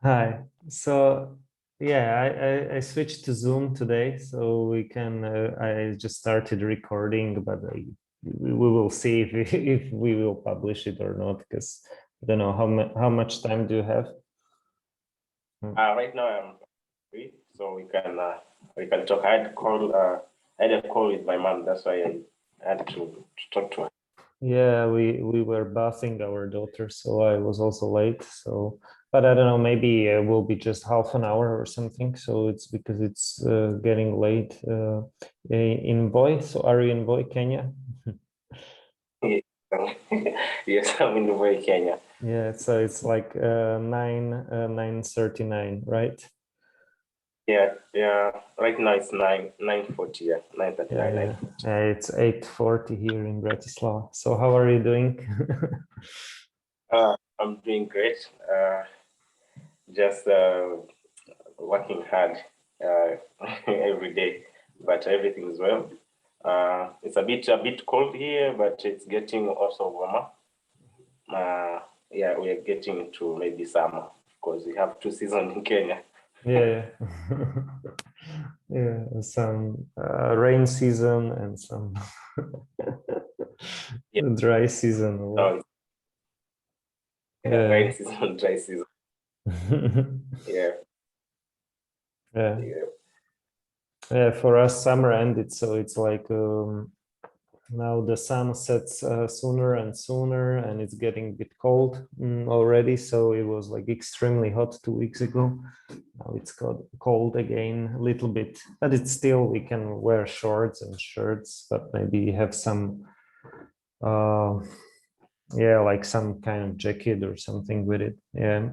Hi. So yeah, I switched to Zoom today, so we can. I just started recording, but we will see if if we will publish it or not, because I don't know how much time do you have? Right now I'm free, so we can talk. I had a call with my mom. That's why I had to talk to her. Yeah, we were bathing our daughter, so I was also late. So, but I don't know, maybe it will be just half an hour or something. So it's because it's getting late in Voi. So are you in Voi, Kenya? Yes, I'm in Nairobi, Kenya. Yeah, so it's like 9:39, right? Yeah. Right now it's 9:40. Yeah, 9:39. Yeah, it's 8:40 here in Bratislava. So how are you doing? I'm doing great. Just working hard every day, but everything is well. It's a bit cold here, but it's getting also warmer. Yeah, we are getting into maybe summer because we have two seasons in Kenya. Yeah. Yeah, some rain season and some Yeah. dry season. No, Yeah. rain season, dry season. Yeah. Yeah. Yeah. Yeah, for us, summer ended, so it's like now the sun sets sooner and sooner, and it's getting a bit cold already. So it was like extremely hot 2 weeks ago. Now it's got cold again a little bit, but it's still, we can wear shorts and shirts, but maybe have some, yeah, like some kind of jacket or something with it. Yeah.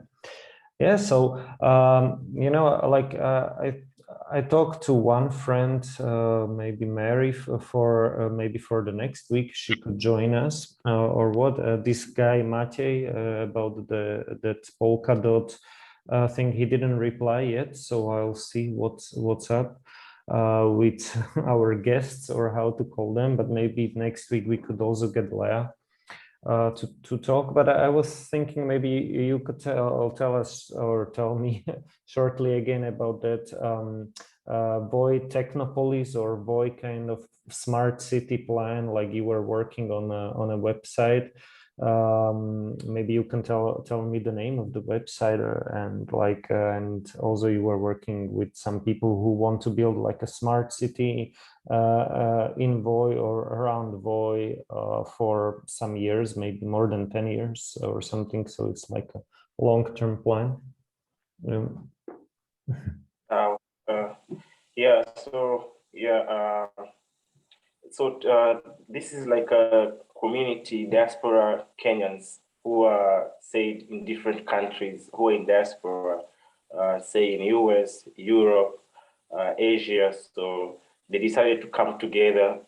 Yeah, so like I talked to one friend, maybe Mary, for maybe for the next week she could join us, or what? This guy Matej about that Polkadot thing, he didn't reply yet, so I'll see what's up with our guests or how to call them. But maybe next week we could also get Leah to talk. But I was thinking maybe you could tell us or tell me shortly again about that Voi Technopolis or Voi kind of smart city plan, like you were working on a website. Maybe you can tell me the name of the website, and like and also you were working with some people who want to build like a smart city in Voi or around Voi for some years, maybe more than 10 years or something. So it's like a long-term plan. Uh, uh, yeah. This is like a community diaspora Kenyans who are said in different countries who are in diaspora, say in US, Europe, Asia. So they decided to come together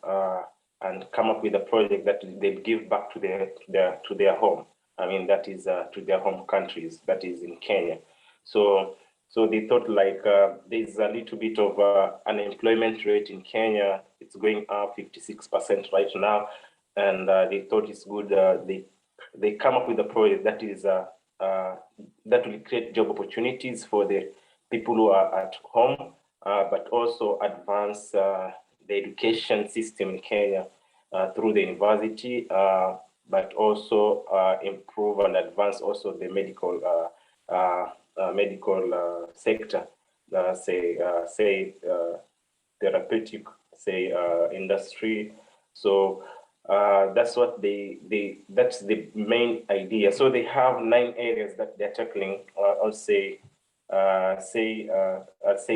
and come up with a project that they give back to their home. I mean, that is to their home countries, that is in Kenya. So they thought like there's a little bit of unemployment rate in Kenya. It's going up 56% right now, and they thought it's good. They come up with a project that is that will create job opportunities for the people who are at home, but also advance the education system in Kenya through the university, but also improve and advance also the medical sector, therapeutic, industry. So that's what that's the main idea. So they have 9 areas that they're tackling. I'll say say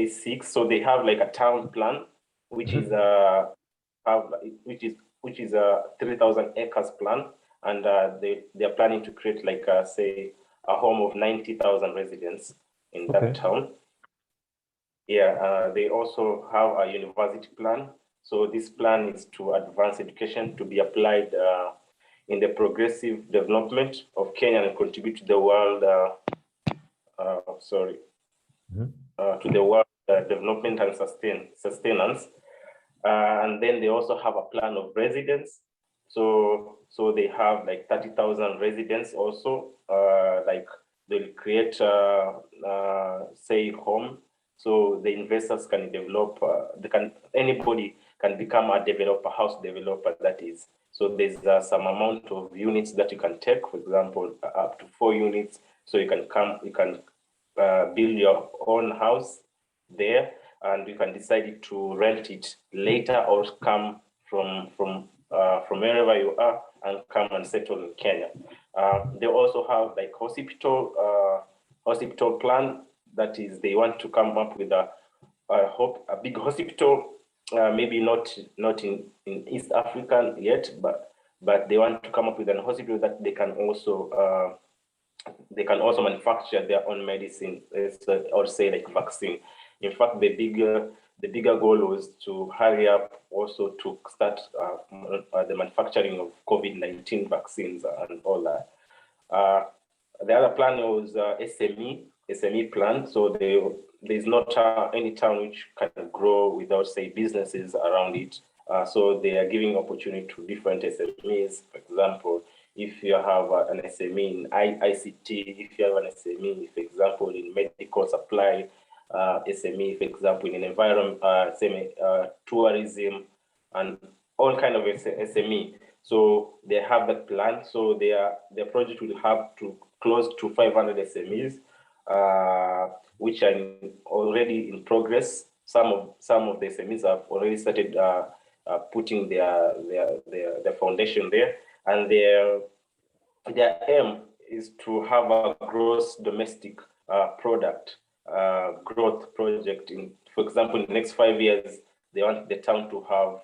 6. So they have like a town plan, which is have which is a 3,000 acres plan, and they're planning to create like say a home of 90,000 residents in that town. Yeah, they also have a university plan. So this plan is to advance education to be applied in the progressive development of Kenya and contribute to the world. To the world development and sustenance. And then they also have a plan of residents. So they have like 30,000 residents also like they'll create, say, home. So the investors can develop, anybody can become a developer, house developer, that is. So there's some amount of units that you can take, for example, up to 4 units. So you can build your own house there, and you can decide to rent it later or come from wherever you are and come and settle in Kenya. They also have like hospital plan. That is, they want to come up with a big hospital, maybe not in East Africa yet, but they want to come up with an hospital that they can also manufacture their own medicine, or say like vaccine. In fact, the bigger goal was to hurry up also to start the manufacturing of COVID-19 vaccines and all that. The other plan was SME plan. So there's not any town which can grow without, say, businesses around it. So they are giving opportunity to different SMEs. For example, if you have an SME in ICT, if you have an SME, for example, in medical supply, SME, for example, in environment, tourism, and all kind of SME. So they have that plan. So their project will have to close to 500 SMEs, which are already in progress. Some of the SMEs have already started putting their foundation there, and their aim is to have a gross domestic product growth project. For example, in the next 5 years, they want the town to have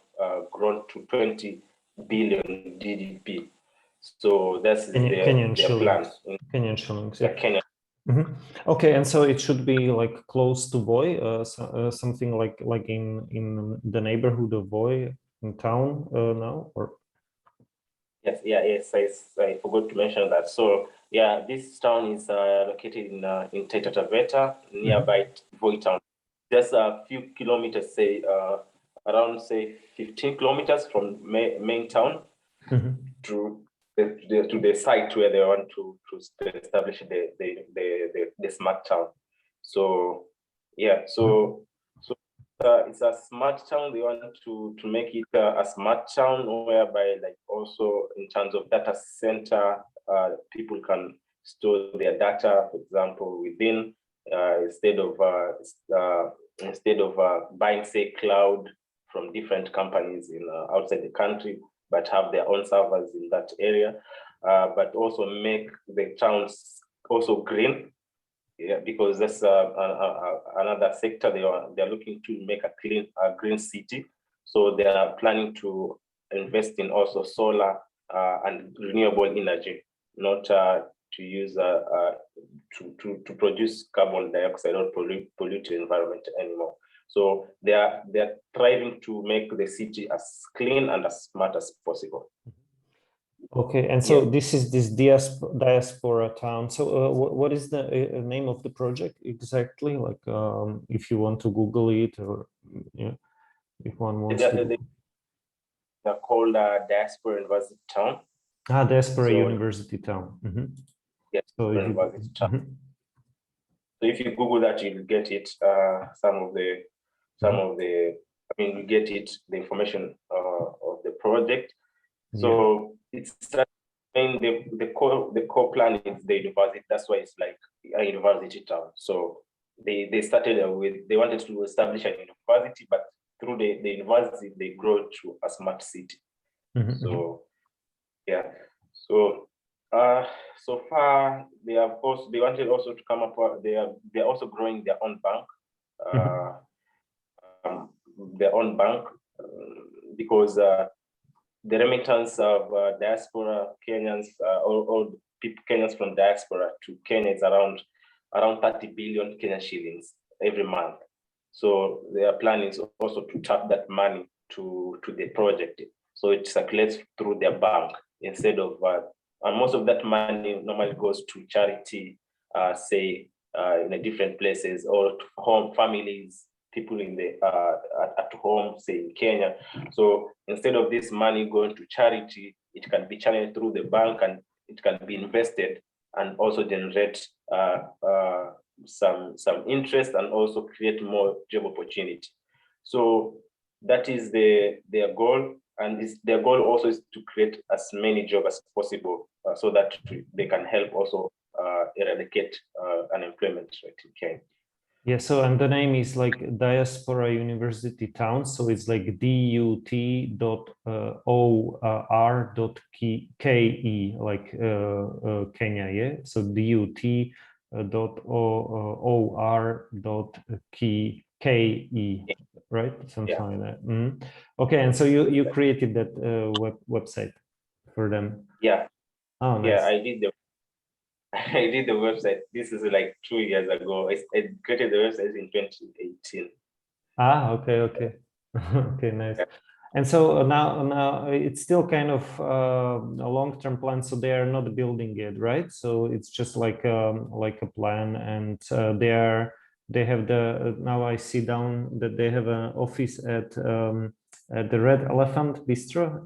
grown to 20 billion GDP. So that's their plan. Kenyan shillings. Yeah, Kenya. Mm-hmm. Okay, and so it should be like close to Voi, something like in the neighborhood of Voi in town now, or? Yes. I forgot to mention that. So yeah, this town is located in Taita Taveta, nearby Voi town. Just a few kilometers, say around 15 kilometers from main town to the site where they want to establish the smart town. So yeah, so it's a smart town. They want to make it a smart town whereby, like, also in terms of data center, people can store their data, for example, within, instead of buying, say, cloud from different companies in outside the country, but have their own servers in that area, but also make the towns also green. Yeah, because that's another sector. They're looking to make a green city. So they are planning to invest in also solar and renewable energy, not to use to produce carbon dioxide or pollute the environment anymore. So they're trying to make the city as clean and as smart as possible. Okay, and so this is this diaspora town. So what is the name of the project exactly? Like, if you want to Google it, or if one wants to. They're called Diaspora University Town. Diaspora University Town. Yes, so University Town. So if you Google that, you'll get it. You get it, the information of the project. So it's the core plan is the university. That's why it's like a university town. So they started they wanted to establish a university, but through the university they grow to a smart city. So yeah. So so far they wanted also to come up. They're also growing their own bank. Their own bank, because the remittance of diaspora Kenyans, all people Kenyans from diaspora to Kenya is around 30 billion Kenyan shillings every month. So their plan is also to tap that money to the project. So it circulates through their bank instead of, and most of that money normally goes to charity, say in different places, or to home families, people in the at home, say in Kenya. So instead of this money going to charity, it can be channeled through the bank and it can be invested and also generate some interest and also create more job opportunity. So that is their goal, and their goal also is to create as many jobs as possible, so that they can help also eradicate unemployment rate in Kenya. Yeah, so and the name is like Diaspora University Town, so it's like DUT.OR.KE, like Kenya, yeah. So DUT.OR.KE, right? Something like that. Mm-hmm. Okay, and so you created that website for them. Yeah. Oh, nice. Yeah, I did the website. This is like 2 years ago. I created the website in 2018. Ah, okay. Okay, nice. Yeah. And so now it's still kind of a long-term plan. So they are not building it, right? So it's just like a plan, and they have now I see down that they have an office at the Red Elephant Bistro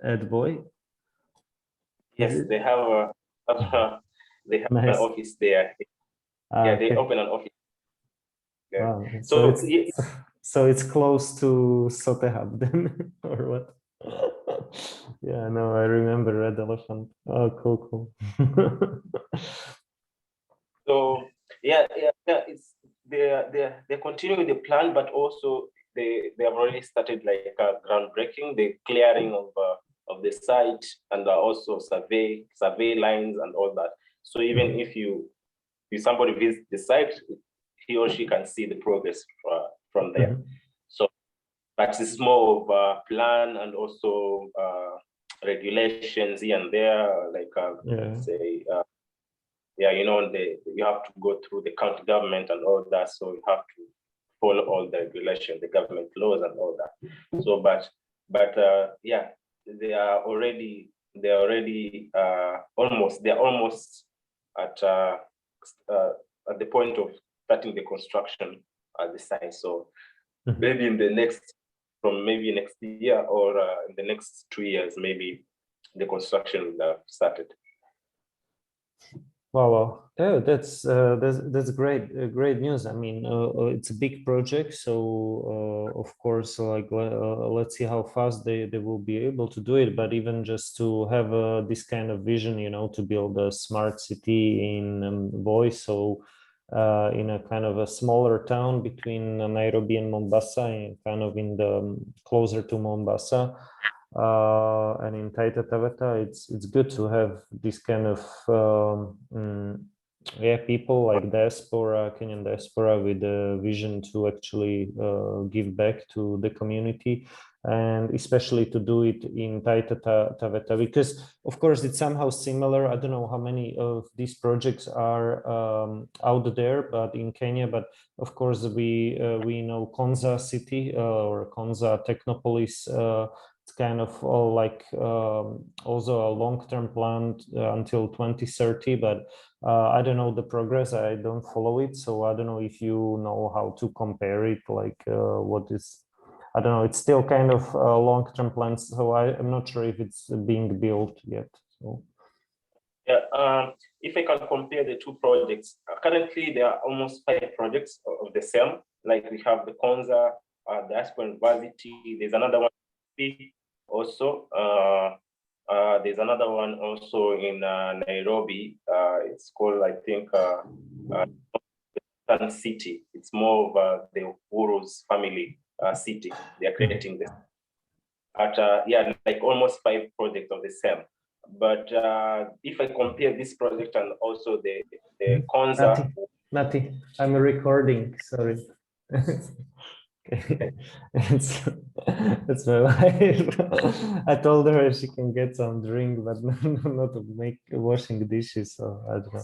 at Voi. Yes, they have nice. An office there. Yeah, okay. They open an office. Yeah. Wow. So it's close to Sote Hub then, or what? Yeah, no, I remember Red Elephant. Oh, cool. So yeah, it's they continue with the plan, but also they have already started like groundbreaking, the clearing of the site, and also survey lines and all that. So even if somebody visits the site, he or she can see the progress from there. So, but it's more of a plan and also regulations here and there, like say, you have to go through the county government and all that. So you have to follow all the regulations, the government laws and all that. So, but yeah, they're already almost at the point of starting the construction at the site. So maybe in the next year or in the next 2 years, maybe the construction will have started. Wow. Yeah, that's great news. I mean, it's a big project, so of course, like let's see how fast they will be able to do it. But even just to have this kind of vision, to build a smart city in Voi, so in a kind of a smaller town between Nairobi and Mombasa, and kind of in the closer to Mombasa. And in Taita Taveta, it's good to have this kind of people like Kenyan diaspora with a vision to actually give back to the community, and especially to do it in Taita Taveta, because of course it's somehow similar. I don't know how many of these projects are out there, but in Kenya, but of course we know Konza city or Konza Technopolis. It's kind of all like also a long-term plan until 2030, but I don't know the progress. I don't follow it, so I don't know if you know how to compare it. Like what is, I don't know. It's still kind of long-term plans, so I'm not sure if it's being built yet. So. Yeah, if I can compare the two projects, currently there are almost 5 projects of the same. Like we have the Konza Diaspora University. There's another one also. There's another one also in Nairobi. It's called, I think, Sun City. It's more of the Uru's family city. They are creating this. Yeah, like almost 5 projects of the same. But if I compare this project and also the Konza. Nati, I'm recording. Sorry. Okay. It's my wife. I told her she can get some drink, but not to make washing dishes. So I don't know.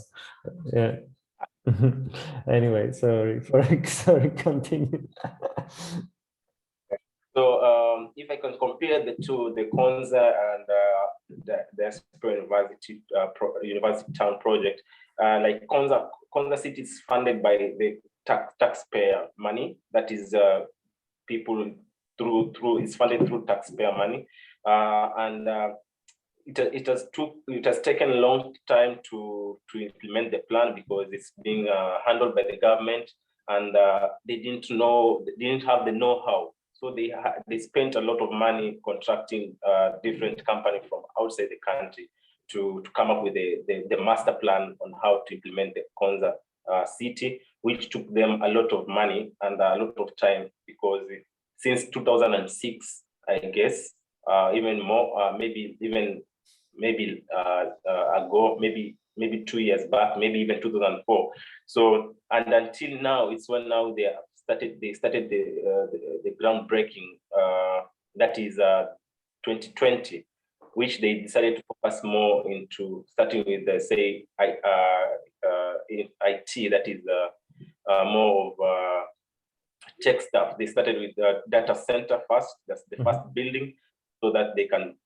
Yeah. Anyway, sorry, continue. So if I can compare the two, the Konza and the Diaspora University Town project, like Konza City is funded by the taxpayer money. That is people through it's funded through taxpayer money, and it has taken a long time to implement the plan because it's being handled by the government, and they didn't have the know-how. So they spent a lot of money contracting different companies from outside the country to come up with the master plan on how to implement the Konza city, which took them a lot of money and a lot of time, because since 2006, I guess, even more, maybe ago, maybe 2 years back, maybe even 2004. So, and until now, it's when now they started the groundbreaking, that is 2020, which they decided to focus more into starting with in IT, that is more of tech stuff. They started with the data center first. That's the first building, so that they can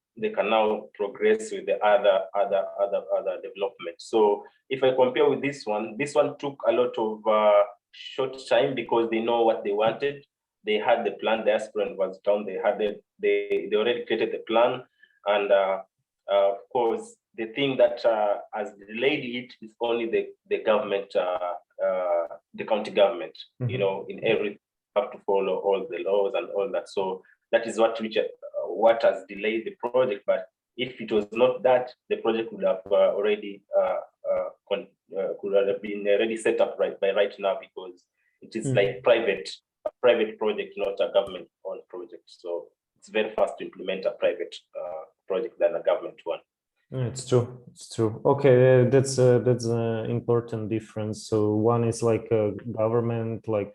now progress with the other development. So if I compare with this one took a lot of short time because they know what they wanted. They had the plan. Diaspora University Town. They already created the plan, and of course the thing that has delayed it is only the government, the county government. You know, in everything have to follow all the laws and all that. So that is what has delayed the project. But if it was not that, the project would have already been already set up right now, because it is like a private project, not a government-owned project. So it's very fast to implement a private project than a government one. It's true. It's true. Okay, that's an important difference. So one is like a government, like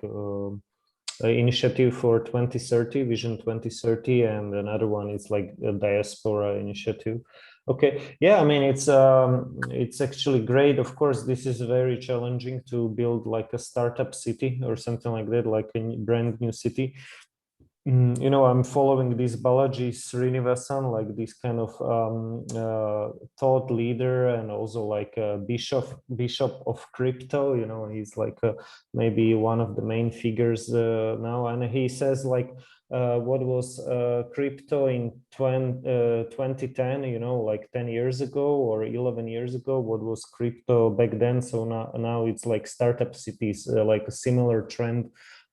initiative for 2030, Vision 2030, and another one is like a diaspora initiative. Okay, yeah, I mean, it's actually great. Of course, this is very challenging to build like a startup city or something like that, like a brand new city. You know, I'm following this Balaji Srinivasan, like this kind of thought leader, and also like a bishop of crypto. You know, he's like maybe one of the main figures now, and he says like what was crypto in 2010, you know, like 10 years ago or 11 years ago, what was crypto back then. So now it's like startup cities, like a similar trend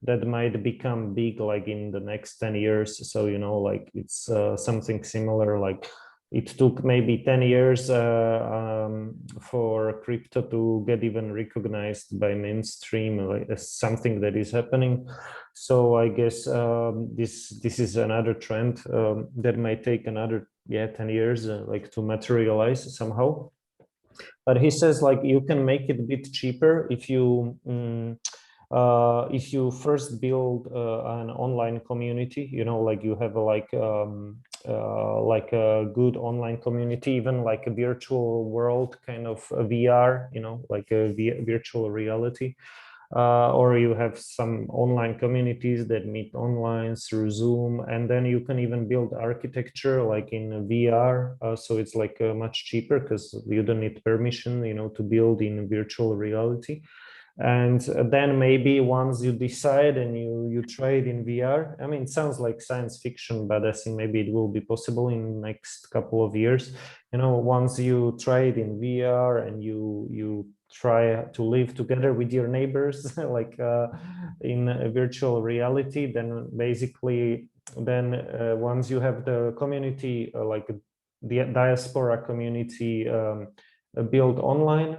that might become big like in the next 10 years. So, you know, like it's something similar, like it took maybe 10 years for crypto to get even recognized by mainstream, like, as something that is happening. So I guess this is another trend that might take another 10 years like to materialize somehow. But he says like you can make it a bit cheaper if you first build an online community, you know, like you have like a good online community, even like a virtual world kind of a VR, you know, like a virtual reality, or you have some online communities that meet online through Zoom, and then you can even build architecture like in VR. So it's like much cheaper because you don't need permission, you know, to build in virtual reality. And then maybe once you decide and you try it in VR, I mean, it sounds like science fiction, but I think maybe it will be possible in the next couple of years. You know, once you try it in VR and you try to live together with your neighbors, like in a virtual reality, then basically, once you have the community, like the diaspora community built online,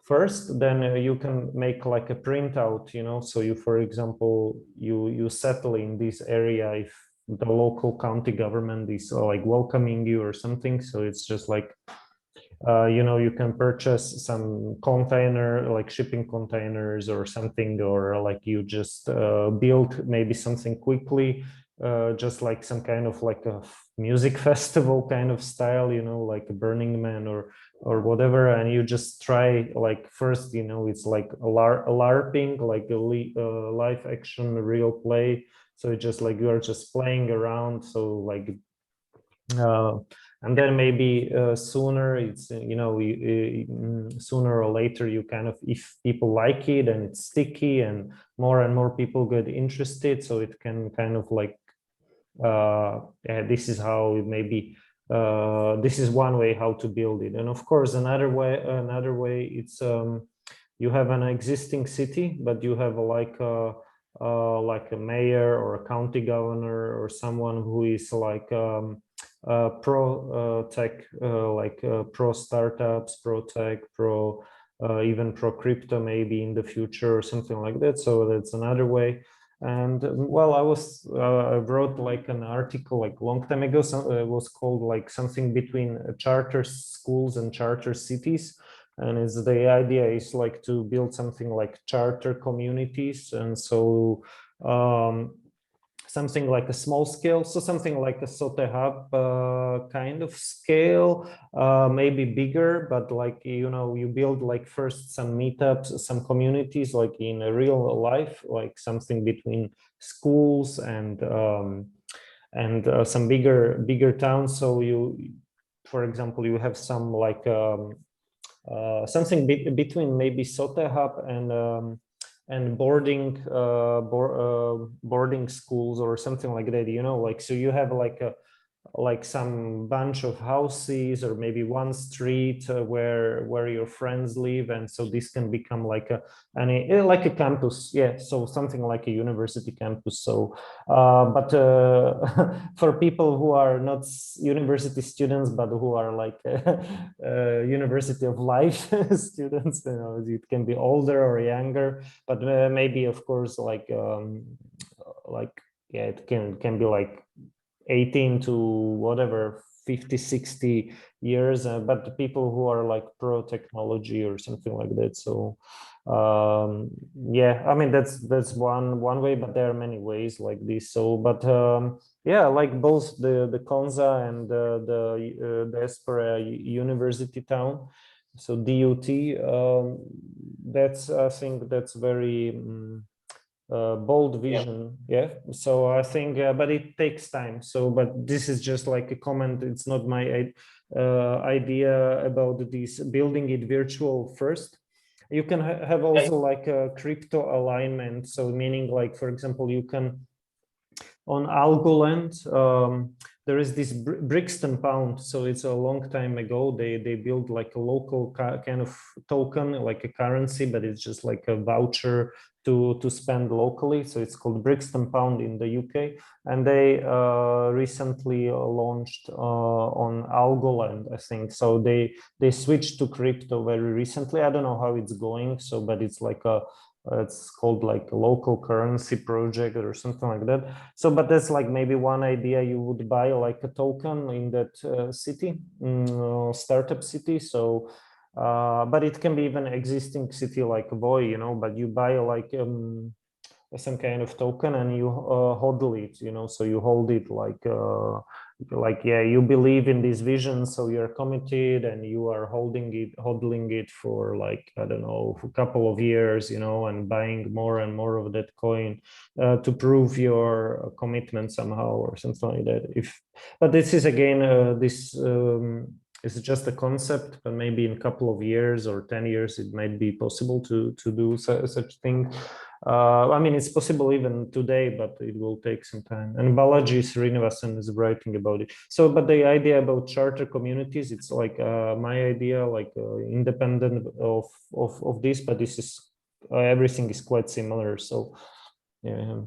first, then you can make like a printout, you know, so you, for example, you settle in this area if the local county government is like welcoming you or something. So it's just like, you know, you can purchase some container, like shipping containers or something, or like you just build maybe something quickly, just like some kind of like a music festival kind of style, you know, like a Burning Man or whatever, and you just try like first, you know, it's like a LARPing, like a live action real play. So it's just like you are just playing around. So like and then maybe sooner it's, you know, sooner or later you kind of, if people like it and it's sticky and more people get interested, so it can kind of like this is how maybe this is one way how to build it. And of course, another way it's you have an existing city, but you have like a mayor or a county governor or someone who is like pro tech, like pro startups, pro tech, pro even pro crypto maybe in the future or something like that. So that's another way. And well, I wrote like an article like long time ago. So it was called like something between charter schools and charter cities. And it's the idea is like to build something like charter communities. And so something like a small scale, so something like a Sote Hub kind of scale, maybe bigger, but like, you know, you build like first some meetups, some communities like in a real life, like something between schools and some bigger towns. So you, for example, you have some like something between maybe Sote Hub and boarding schools or something like that, you know, like, so you have like some bunch of houses or maybe one street where your friends live, and so this can become like like a campus, yeah, so something like a university campus. So but for people who are not university students but who are like university of life students, you know, it can be older or younger, but maybe of course like yeah, it can be like 18 to whatever 50 60 years, but the people who are like pro technology or something like that. So yeah, I mean that's one way, but there are many ways like this. So but yeah, like both the Konza and the Diaspora University Town, so DUT, that's, I think that's very bold vision. Yeah, so I think but it takes time. So but this is just like a comment, it's not my idea about this building it virtual first. You can have also like a crypto alignment, so meaning like, for example, you can on Algoland, there is this Brixton pound. So it's a long time ago. They built like a local kind of token, like a currency, but it's just like a voucher to spend locally. So it's called Brixton pound in the UK. And they recently launched on Algoland, I think. So they switched to crypto very recently. I don't know how it's going. So, but it's like it's called like a local currency project or something like that. So, but that's like maybe one idea. You would buy like a token in that city, startup city. So, but it can be even existing city like Voi, you know, but you buy like some kind of token and you hodl it, you know, so you hold it like yeah, you believe in this vision, so you're committed and you are hodling it for like, I don't know, for a couple of years, you know, and buying more and more of that coin to prove your commitment somehow or something like that. But this is again this it's just a concept, but maybe in a couple of years or 10 years it might be possible to do such thing. I mean, it's possible even today, but it will take some time. And Balaji Srinivasan is writing about it. So, but the idea about charter communities, it's like my idea, like independent of this, but this is everything is quite similar. So, yeah.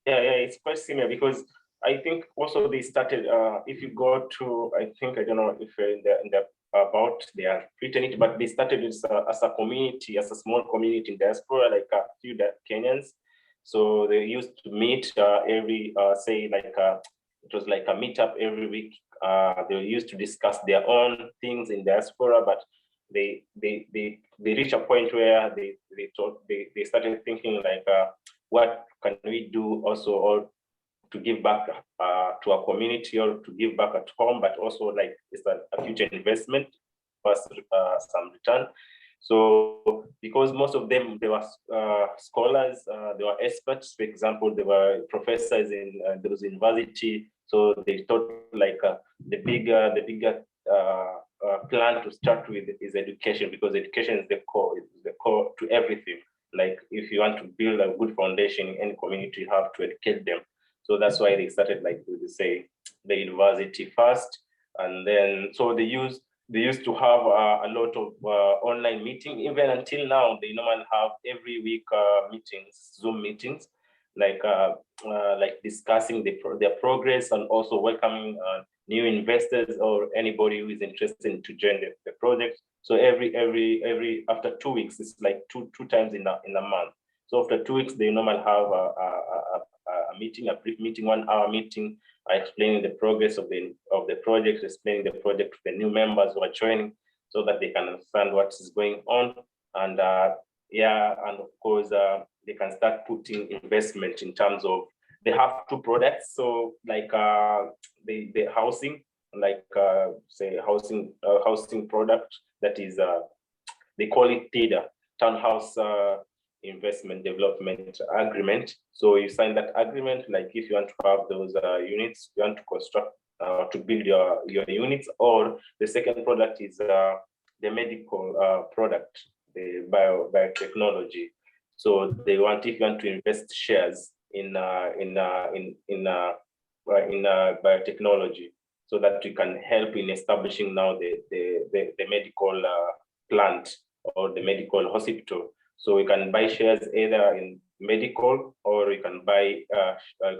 Yeah, it's quite similar because I think also they started. If you go to, I think, I don't know if in the about they have written it, but they started as a community, as a small community in diaspora, like a few Kenyans. So they used to meet every say like it was like a meetup every week. They used to discuss their own things in diaspora, but they reach a point where they started thinking like what can we do also, or to give back to our community, or to give back at home, but also like it's a future investment for some return. So because most of them, they were scholars, they were experts. For example, they were professors in those university. So they thought like the bigger plan to start with is education, because education is the core to everything. Like if you want to build a good foundation in any community, you have to educate them. So that's why they started, like we say, the university first, And then, so they used to have a lot of online meeting. Even until now, they normally have every week meetings, Zoom meetings, like discussing their progress and also welcoming new investors or anybody who is interested to join the project. So every after 2 weeks, it's like two times in a month. So after 2 weeks, they normally have a meeting, a brief meeting, 1 hour meeting, explaining the progress of the project, explaining the project to the new members who are joining, so that they can understand what is going on. And and of course, they can start putting investment in terms of, they have 2 products. So like the housing, like say housing product that is they call it TIDA, townhouse investment development agreement. So you sign that agreement, like if you want to have those units, you want to construct to build your units. Or the second product is the medical product, the biotechnology. So they want, if you want to invest shares in biotechnology, so that you can help in establishing now the medical plant or the medical hospital. So you can buy shares either in medical, or you can buy the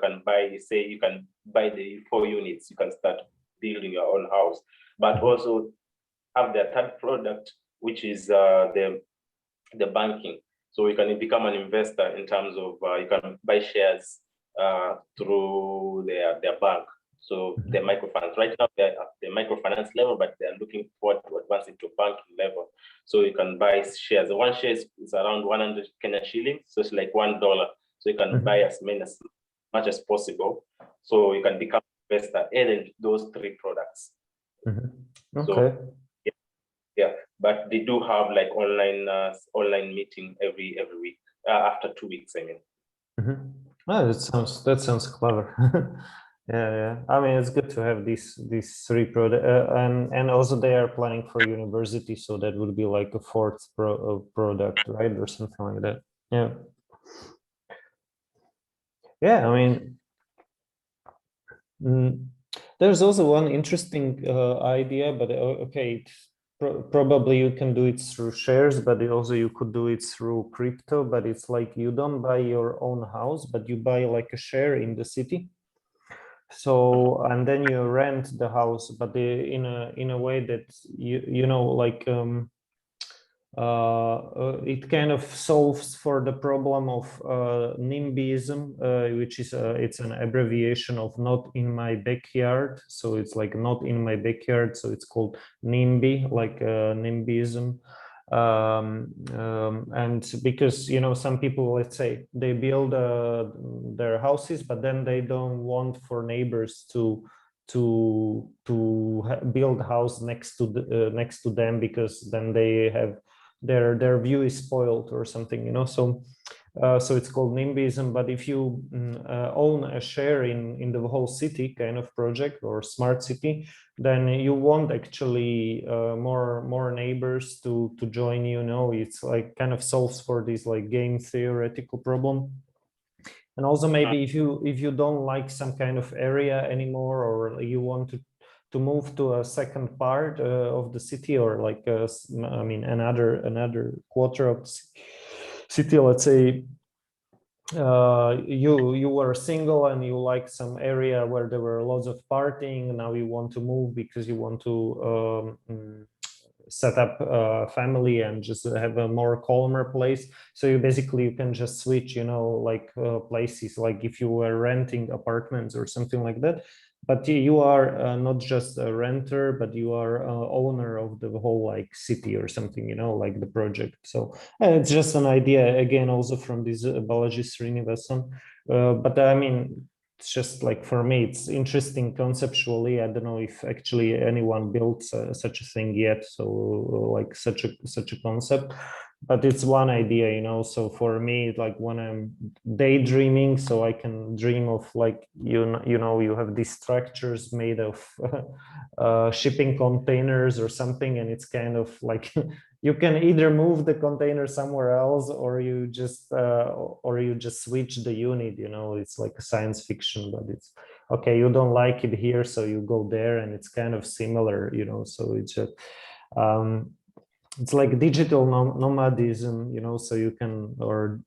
4 units. You can start building your own house, but also have the third product, which is the banking. So you can become an investor in terms of you can buy shares through their bank. So the microfinance, right now they're at the microfinance level, but they're looking forward to advance into banking level. So you can buy shares. One share is around 100 Kenyan shillings, so it's like $1. So you can buy as much as possible. So you can become an investor in those 3 products. Okay. So, yeah, but they do have like online meeting every week, after 2 weeks, I mean. Oh, that sounds clever. Yeah. I mean, it's good to have these 3 products, and also they are planning for university, so that would be like a 4th product, right, or something like that. Yeah. Yeah, I mean, there's also one interesting idea, but okay, probably you can do it through shares, but also you could do it through crypto. But it's like you don't buy your own house, but you buy like a share in the city. So, and then you rent the house, but in a way that you know, like it kind of solves for the problem of NIMBYism, which is it's an abbreviation of not in my backyard. So it's like not in my backyard, so it's called NIMBY, like NIMBYism. And because, you know, some people, let's say, they build their houses, but then they don't want for neighbors to build a house next to them, because then they have their view is spoiled or something, you know. So it's called NIMBYism. But if you own a share in the whole city kind of project or smart city, then you want actually more neighbors to join, you know. It's like kind of solves for this like game theoretical problem. And also maybe if you don't like some kind of area anymore, or you want to move to a second part of the city, or like I mean another quarter of the city, let's say you were single and you like some area where there were lots of partying. Now you want to move because you want to set up a family and just have a more calmer place. So you can just switch, you know, like places, like if you were renting apartments or something like that. But you are not just a renter, but you are owner of the whole like city or something, you know, like the project. So it's just an idea, again, also from this Balaji Srinivasan. But I mean, it's just like, for me, it's interesting conceptually. I don't know if actually anyone built such a thing yet. So like such a concept. But it's one idea, you know. So for me, like when I'm daydreaming, so I can dream of like, you know, you have these structures made of shipping containers or something, and it's kind of like you can either move the container somewhere else, or you just switch the unit, you know. It's like a science fiction, but it's okay, you don't like it here, so you go there, and it's kind of similar, you know. So it's like digital nomadism, you know. So you can, or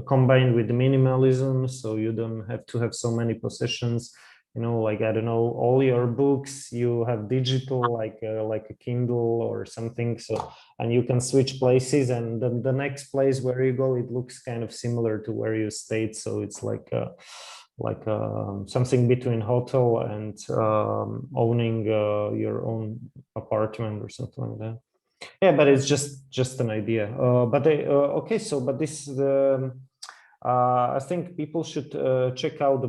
combined with minimalism, so you don't have to have so many possessions, you know, like, I don't know, all your books you have digital, like a Kindle or something. So, and you can switch places, and the next place where you go, it looks kind of similar to where you stayed. So it's like something between hotel and owning your own apartment or something like that. Yeah, but it's just an idea. But okay, so but this I think people should check out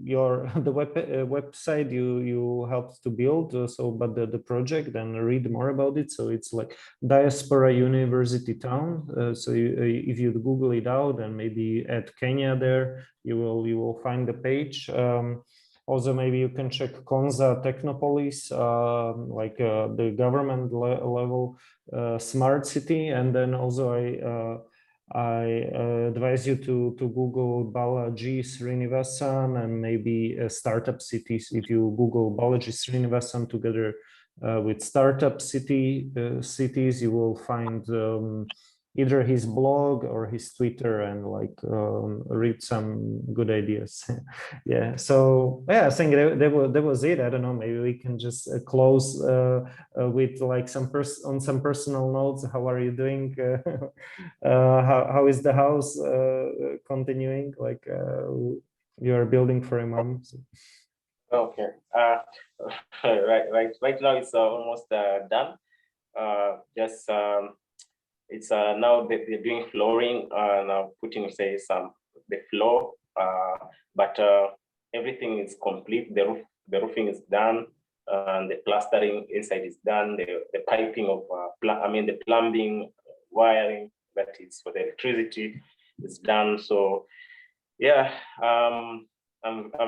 your the website you helped to build. So, but the project, and read more about it. So it's like Diaspora University Town. So if you Google it out and maybe add Kenya there, you will find the page. Also, maybe you can check Konza Technopolis, like the government level smart city. And then also I advise you to Google Balaji Srinivasan, and maybe startup cities. If you Google Balaji Srinivasan together with startup cities, you will find either his blog or his Twitter, and like read some good ideas. Yeah. So yeah, I think that was it. I don't know. Maybe we can just close with like some personal notes. How are you doing? How is the house continuing? Like you are building for a mom. So. Okay. Right now it's almost done. Just it's now they're doing flooring, now putting, say, the floor, but everything is complete. The roofing is done, and the plastering inside is done. The piping of the plumbing, wiring that is for the electricity is done. So yeah, I'm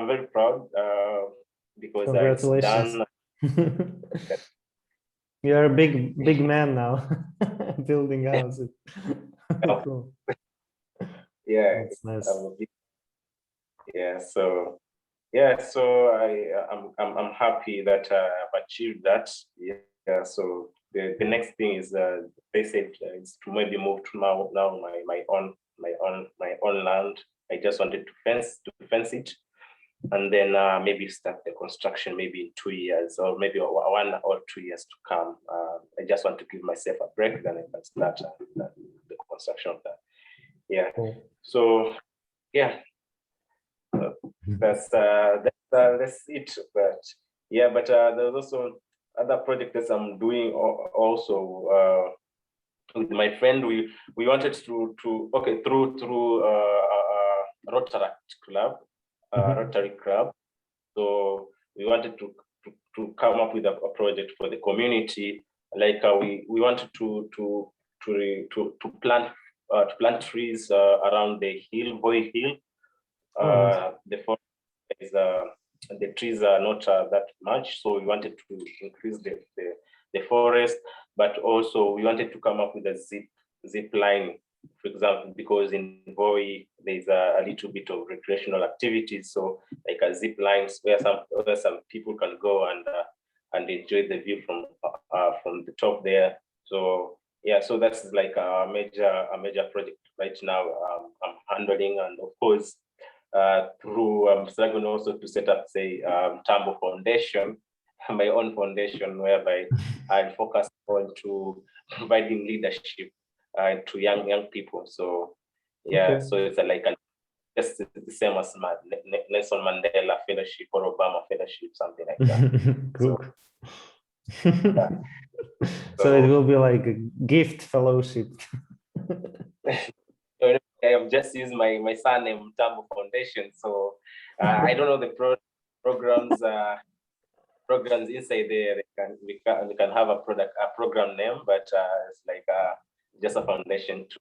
very proud because it's done. You're a big man now, building houses. Cool. Yeah, that's nice. Yeah, so yeah, so I'm happy that I've achieved that. Yeah, so the next thing is they said is to maybe move to now my own land. I just wanted to fence it, and then maybe start the construction maybe in 2 years, or maybe 1 or 2 years to come. I just want to give myself a break, then I can start the construction of that. Yeah. Cool. So yeah, that's it. But yeah, but there's also other projects I'm doing also with my friend. We wanted to through Rotary Club. So we wanted to come up with a project for the community. Like we wanted to plant trees around the hill, Boy Hill. The forest is the trees are not that much, so we wanted to increase the forest, but also we wanted to come up with a zip line, for example, because in Voi there's a little bit of recreational activities, so like a zip lines where some people can go and enjoy the view from the top there. So yeah, so that's like a major project right now I'm handling, and of course through I'm struggling also to set up, say, Tambo Foundation, my own foundation, whereby I focus on to providing leadership to young people. So yeah, okay. So it's just the same as Nelson Mandela Fellowship or Obama Fellowship, something like that. Cool. So it will be like a gift fellowship. I have just used my surname, Tambo Foundation. So I don't know the programs inside there. We can have a program name, but it's like just a foundation to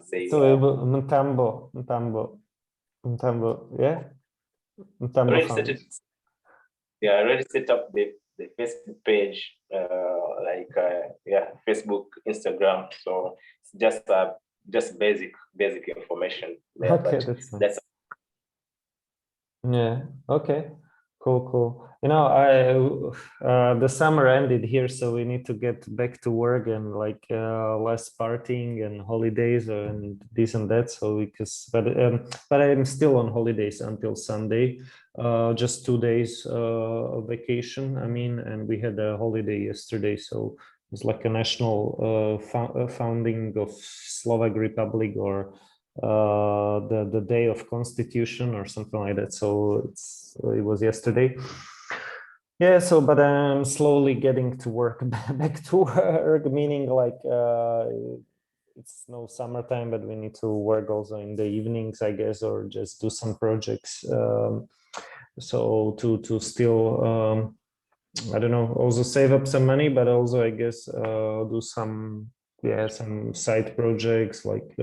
say. So Mtambo, yeah. Mtambo Foundation. Yeah, I already set up the Facebook page, Facebook, Instagram. So it's just basic information there. Okay, that's nice. Yeah. Okay. Cool. You know, the summer ended here, so we need to get back to work and like less partying and holidays and this and that. So but I'm still on holidays until Sunday. Just 2 days of vacation. I mean, and we had a holiday yesterday, so it's like a national founding of Slovak Republic, or the day of Constitution or something like that. So it was yesterday. Yeah. So, but I'm slowly getting to work, back to work, meaning like it's no summertime, but we need to work also in the evenings, I guess, or just do some projects. So to still I don't know, also save up some money, but also I guess do some side projects like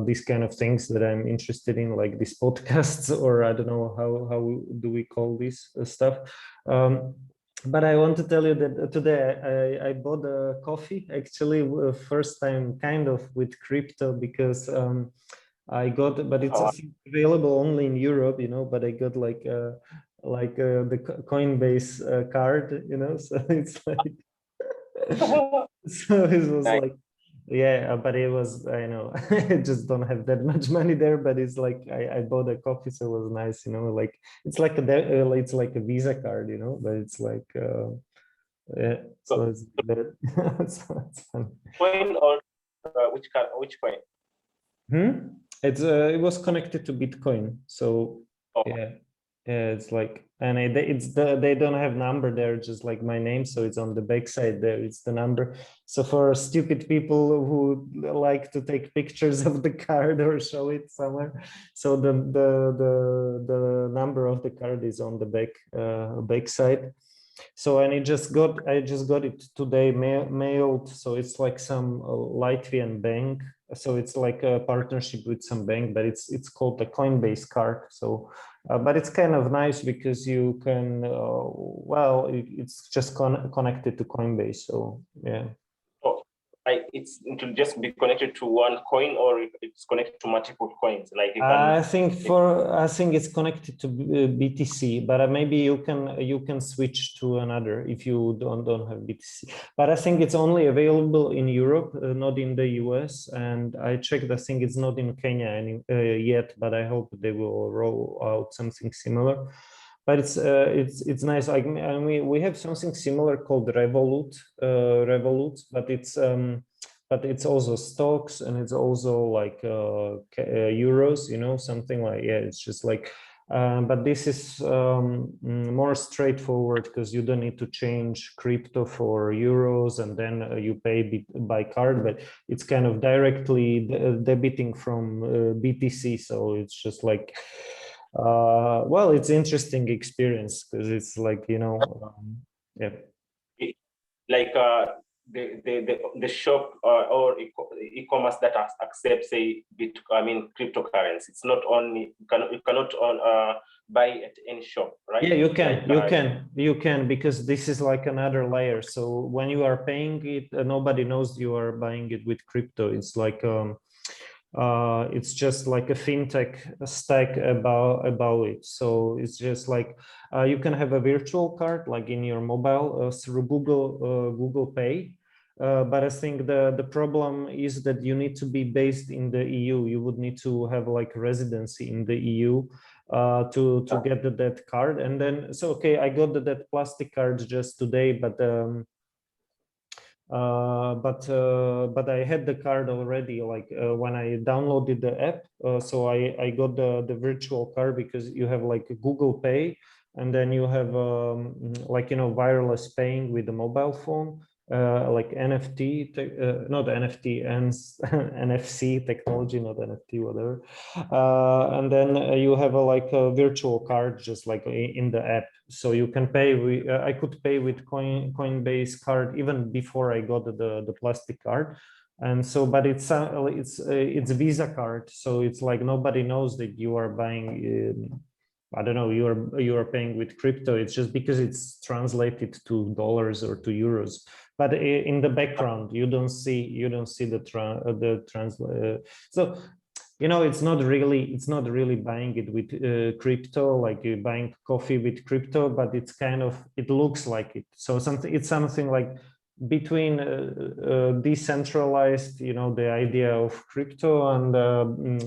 these kind of things that I'm interested in, like these podcasts, or I don't know how do we call this stuff. But I want to tell you that today I bought a coffee, actually, first time kind of with crypto, because I got, but it's available only in Europe, you know, but I got like the Coinbase card, you know, so it's like, so it was Nice. like, yeah, but it was, I know, I just don't have that much money there, but it's like, I bought a coffee, so it was nice, you know, like, it's like it's like a Visa card, you know, but it's like, yeah, so So it's that. So it's fun. coin or which coin? It was connected to Bitcoin, so Oh, yeah, yeah, it's like, and they don't have number there, just like my name, so it's on the back side there, it's the number. So for stupid people who like to take pictures of the card or show it somewhere, so the number of the card is on the back side. So, and I just got it today, mailed. So it's like some Latvian bank. So it's like a partnership with some bank, but it's called the Coinbase Card. So, but it's kind of nice because you can, it's just connected to Coinbase. So yeah. oh, it will just be connected to one coin, or it's connected to multiple coins. Like you can. I think it's connected to BTC, but maybe you can switch to another if you don't have BTC. But I think it's only available in Europe, not in the US. And I checked. I think it's not in Kenya yet, but I hope they will roll out something similar. But it's nice. I mean, we have something similar called Revolut, but it's also stocks, and it's also like euros, you know, something like, yeah, it's just like, but this is more straightforward because you don't need to change crypto for euros and then you pay by card, but it's kind of directly debiting from BTC. So it's just like, well, it's interesting experience because it's like, you know, yeah. Like the shop or e-commerce that accepts, say, cryptocurrency. It's not only you cannot buy at any shop, right? Yeah, you can, Like, you can, because this is like another layer. So when you are paying it, nobody knows you are buying it with crypto. It's like it's just like a fintech stack about it. So it's just like you can have a virtual card like in your mobile through Google Pay. But I think the problem is that you need to be based in the EU. You would need to have like residency in the EU to get that card. And then, so okay, I got that plastic card just today, but I had the card already, like when I downloaded the app. So I got the virtual card because you have like Google Pay, and then you have like, you know, wireless paying with the mobile phone, like NFT, not NFT, and NFC technology, not NFT, whatever. And then you have like a virtual card, just like in the app. So you can pay. I could pay with Coinbase card even before I got the plastic card. And so, but it's Visa card, so it's like nobody knows that you are buying. I don't know, you are paying with crypto. It's just because it's translated to dollars or to euros. But in the background, you don't see the translate. So it's not really buying it with crypto, like you buying coffee with crypto, but it's kind of, it looks like it. So it's something like between decentralized, the idea of crypto, and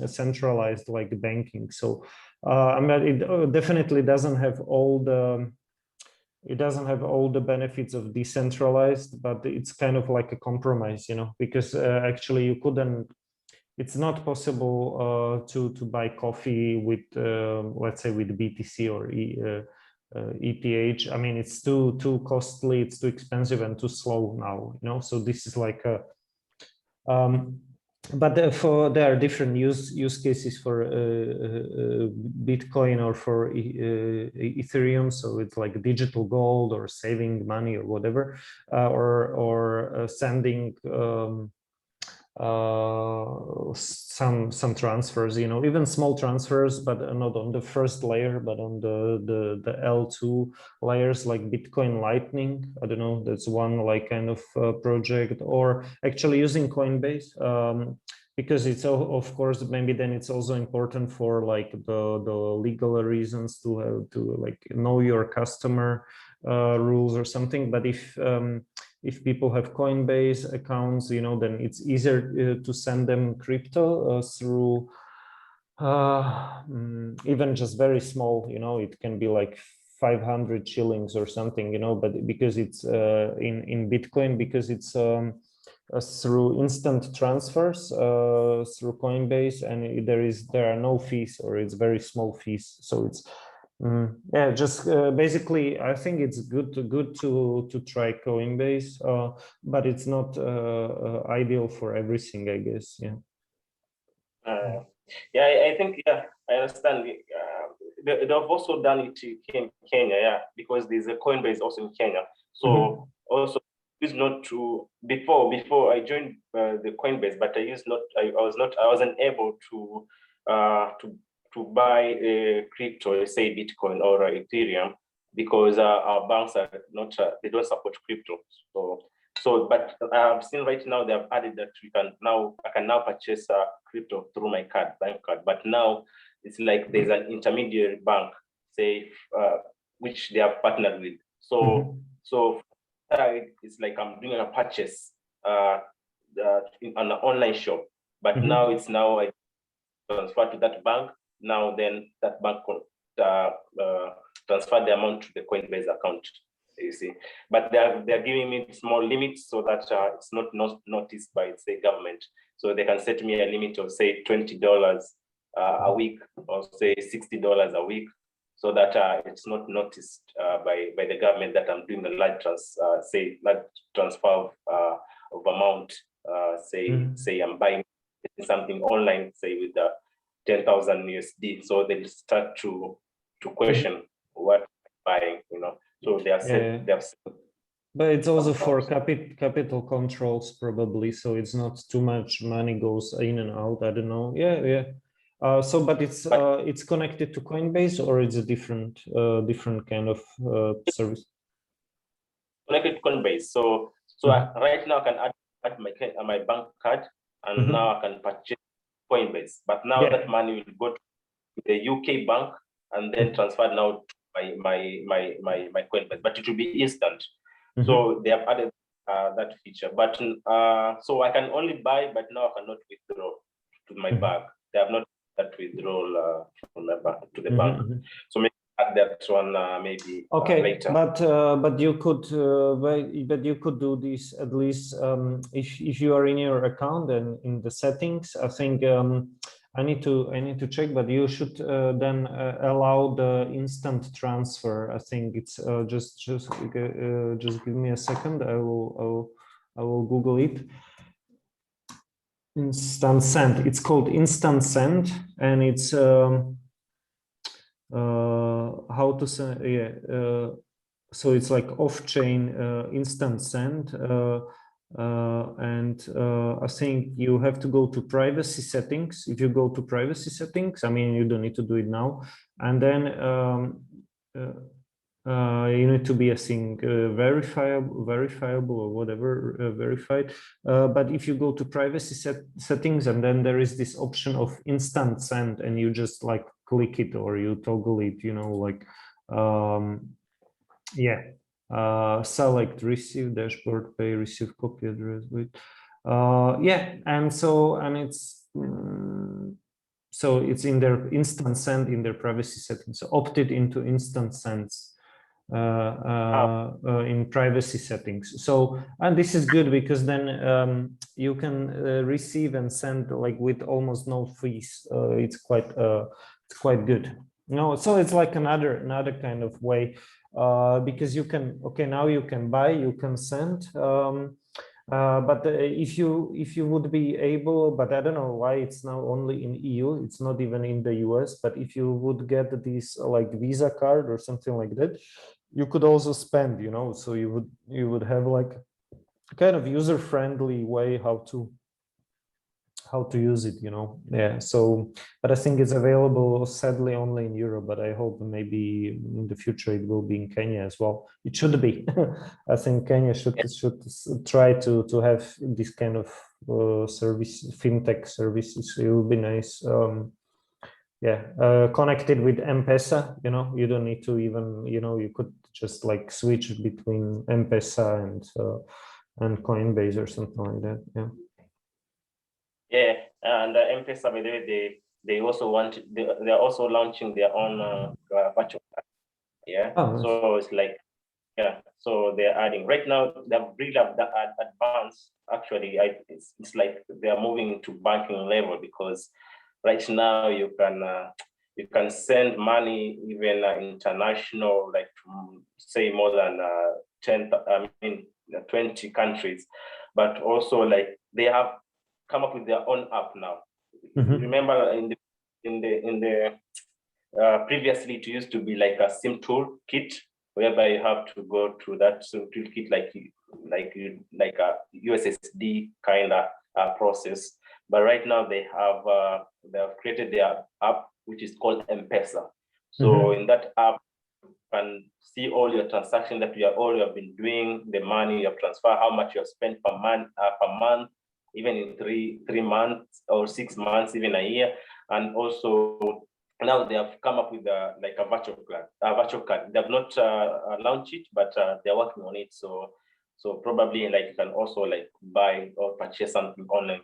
centralized, like banking. So I mean, it definitely doesn't have all the benefits of decentralized, but it's kind of like a compromise, because actually you couldn't, it's not possible to buy coffee with, let's say, with BTC or ETH. I mean, it's too costly, it's too expensive and too slow now, so this is like a, but there are different use cases for Bitcoin or for Ethereum. So it's like digital gold or saving money or whatever, or sending some transfers, even small transfers, but not on the first layer, but on the L2 layers, like Bitcoin Lightning. I don't know, that's one like kind of project, or actually using Coinbase, because it's, of course, maybe then it's also important for like the legal reasons to have to like know your customer rules or something. But if people have Coinbase accounts, then it's easier to send them crypto through even just very small, it can be like 500 shillings or something, but because it's in Bitcoin, because it's through instant transfers through Coinbase, and there are no fees, or it's very small fees. So it's yeah, just basically, I think it's good to try Coinbase, but it's not ideal for everything, I guess. Yeah. Yeah, I think, yeah, I understand. They've also done it in Kenya, yeah, because there's a Coinbase also in Kenya. So also, used not to before I joined the Coinbase, but I wasn't able to buy crypto, say Bitcoin or Ethereum, because our banks are not, they don't support crypto. But I've seen right now they have added that I can now purchase crypto through my bank card. But now it's like there's an intermediary bank, say, which they have partnered with. So it's like I'm doing a purchase on an online shop, but now I transfer to that bank. Now then that bank transfer the amount to the Coinbase account. You see, but they're giving me small limits so that it's not noticed by, say, government. So they can set me a limit of, say, $20 a week, or say $60 a week, so that it's not noticed by the government that I'm doing a large transfer of amount. Say I'm buying something online, say with 10,000 USD. So they start to question what I'm buying, So they are but it's also for capital controls, probably. So it's not too much money goes in and out. I don't know. Yeah. But it's connected to Coinbase, or it's a different kind of service? Connected to Coinbase. So right now I can add my bank card, and now I can purchase Coinbase. But now that money will go to the UK bank and then transferred now to my Coinbase, but it will be instant. So they have added that feature. But so I can only buy, but now I cannot withdraw to my bank. They have not that withdrawal from my bank to the bank. So maybe add that one maybe later. But you could do this at least if you are in your account and in the settings. I think I need to check, but you should then allow the instant transfer. I think it's just give me a second. I will Google it. Instant send. It's called instant send, and it's how to say, so it's like off-chain instant send, and I think you have to go to privacy settings. If you go to privacy settings, I mean, you don't need to do it now, and then You need to be, I think, verifiable or whatever, verified. But if you go to privacy settings, and then there is this option of instant send, and you just like click it or you toggle it, you know, like, yeah, select receive dashboard, pay, receive copy address, wait. Yeah, and so, and it's, so it's in their instant send in their privacy settings, so opted into instant sends in privacy settings. So, and this is good because then you can receive and send like with almost no fees. It's quite good. No, so it's like another kind of way, because you can, okay, now you can buy, you can send. But if you would be able, but I don't know why it's now only in EU, it's not even in the US, but if you would get this like Visa card or something like that, you could also spend, you know, so you would have like a kind of user-friendly way how to use it, you know. Yeah, so, but I think it's available sadly only in Europe, but I hope maybe in the future it will be in Kenya as well. It should be. I think Kenya should try to have this kind of service, fintech services. It would be nice. Yeah, connected with M-Pesa, you know, you don't need to even, you know, you could just like switch between M-Pesa and Coinbase or something like that. Yeah. Yeah, and M-Pesa, by the way, they also they're also launching their own virtual card. Yeah, Oh, nice. so it's like, yeah, so they're adding right now. They've really advanced. Actually, it's like they're moving to banking level, because right now you can send money even international, like to say more than 20 countries, but also like they have come up with their own app now. Remember in the previously it used to be like a SIM tool kit, whereby you have to go to that SIM tool kit like a USSD kind of process. But right now they have created their app, which is called M-Pesa. So in that app, you can see all your transactions that all you have been doing, the money you have transferred, how much you have spent per month, even in three months or 6 months, even a year. And also now they have come up with a virtual card. They have not launched it, but they're working on it. So probably like you can also like buy or purchase something online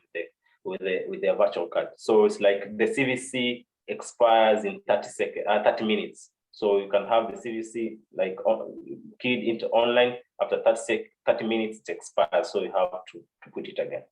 with their virtual card. So it's like the CVC expires in 30 minutes. So you can have the CVC like keyed into online, after 30 minutes it expires. So you have to put it again.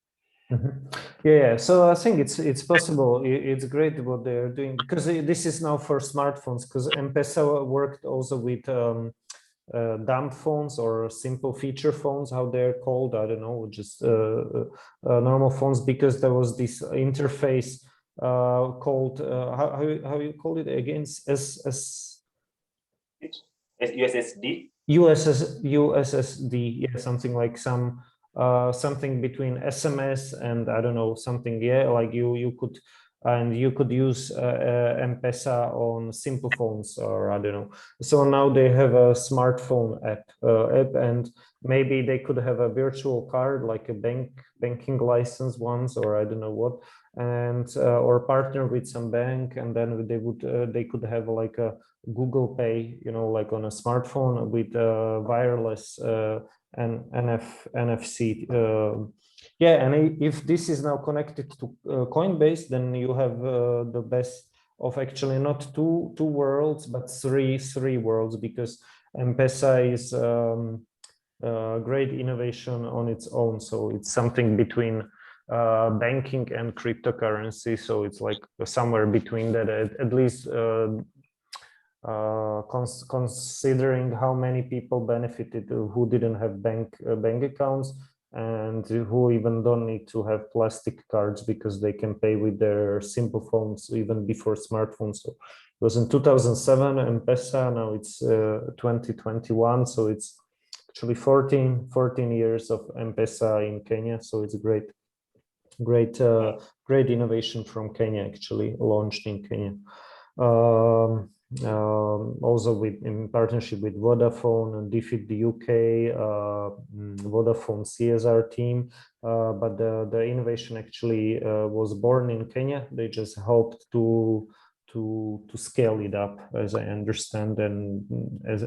Yeah, so I think it's possible. It's great what they're doing, because this is now for smartphones, because M-Pesa worked also with dumb phones or simple feature phones, how they're called, I don't know, just normal phones, because there was this interface called how you call it again? USSD? USSD, yeah, something like something between SMS and I don't know, something, yeah, like you could use M-Pesa on simple phones, or I don't know. So now they have a smartphone app, and maybe they could have a virtual card, like a banking license once, or I don't know what, and or partner with some bank, and then they could have like a Google Pay, you know, like on a smartphone with wireless and NFC. Yeah, and if this is now connected to Coinbase, then you have the best of actually not two worlds, but three worlds, because M-Pesa is great innovation on its own. So it's something between banking and cryptocurrency. So it's like somewhere between that, at least considering how many people benefited who didn't have bank accounts, and who even don't need to have plastic cards because they can pay with their simple phones even before smartphones. So it was in 2007 M-Pesa, now it's 2021, so it's actually 14 years of M-Pesa in Kenya. So it's a great innovation from Kenya, actually launched in Kenya. also in partnership with Vodafone and Defeat the UK, Vodafone CSR team. But the innovation actually was born in Kenya. They just hoped to scale it up, as I understand, and as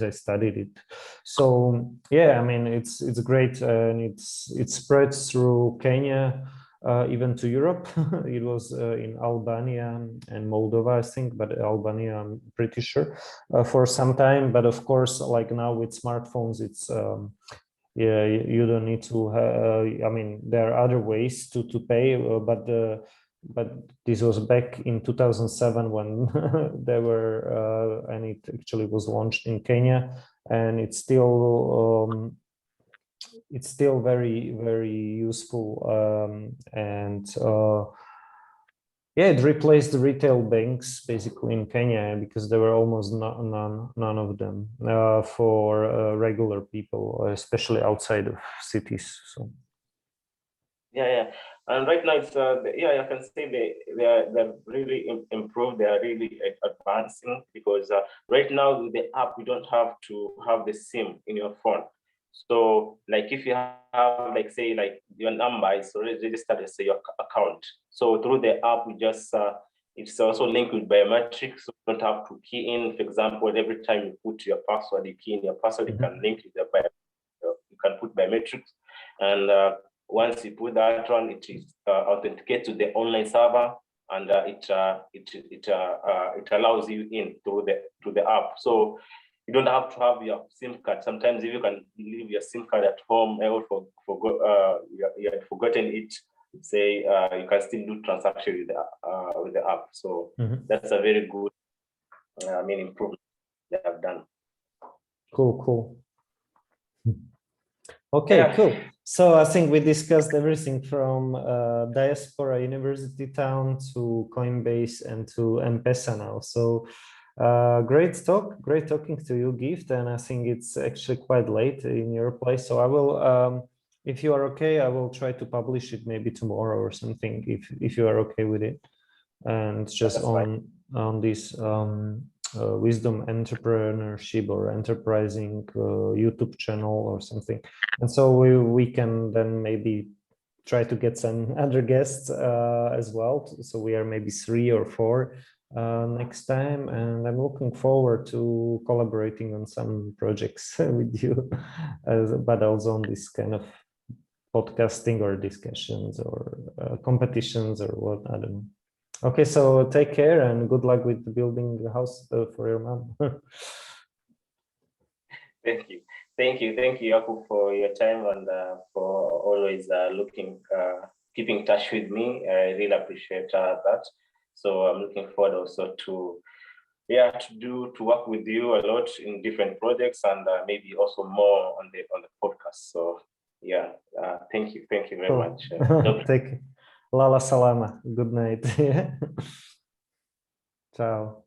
I studied it. So yeah, I mean, it's great, and it spreads through Kenya, even to Europe. It was in Albania and Moldova, I think, but Albania, I'm pretty sure, for some time. But of course, like now with smartphones, it's yeah, you don't need to. I mean, there are other ways to pay, but this was back in 2007 when there were, and it actually was launched in Kenya, and it's still very, very useful, and yeah, it replaced the retail banks basically in Kenya, because there were almost none of them for regular people, especially outside of cities. So yeah. And right now, it's I can say they're really improved. They are really advancing, because right now with the app, you don't have to have the SIM in your phone. So like if you have, like, say, like your number is already registered as your account. So through the app, we just it's also linked with biometrics. So you don't have to key in. For example, every time you put your password, you key in your password, you can link with the you can put biometrics, and once you put that on, it is authenticate to the online server, and it allows you in through the app. So you don't have to have your SIM card. Sometimes if you can leave your SIM card at home, or you had forgotten it, say you can still do transaction with the app. So that's a very good, improvement they have done. Cool. Okay, cool. So I think we discussed everything from Diaspora University Town to Coinbase and to M-Pesa now. So great talking to you, Gift. And I think it's actually quite late in your place. So I will, if you are okay, I will try to publish it maybe tomorrow or something, if you are okay with it. And just on this wisdom entrepreneurship or enterprising YouTube channel or something. And so we can then maybe try to get some other guests as well. So we are maybe 3 or 4 next time, and I'm looking forward to collaborating on some projects with you, but also on this kind of podcasting or discussions or competitions or what, I don't know. Okay, so take care and good luck with building the house for your mom. Thank you, Jakub, for your time and for always keeping in touch with me. I really appreciate that. So I'm looking forward also to work with you a lot in different projects, and maybe also more on the podcast. So yeah, thank you very much. Take care. Lala salama. Good night. Ciao.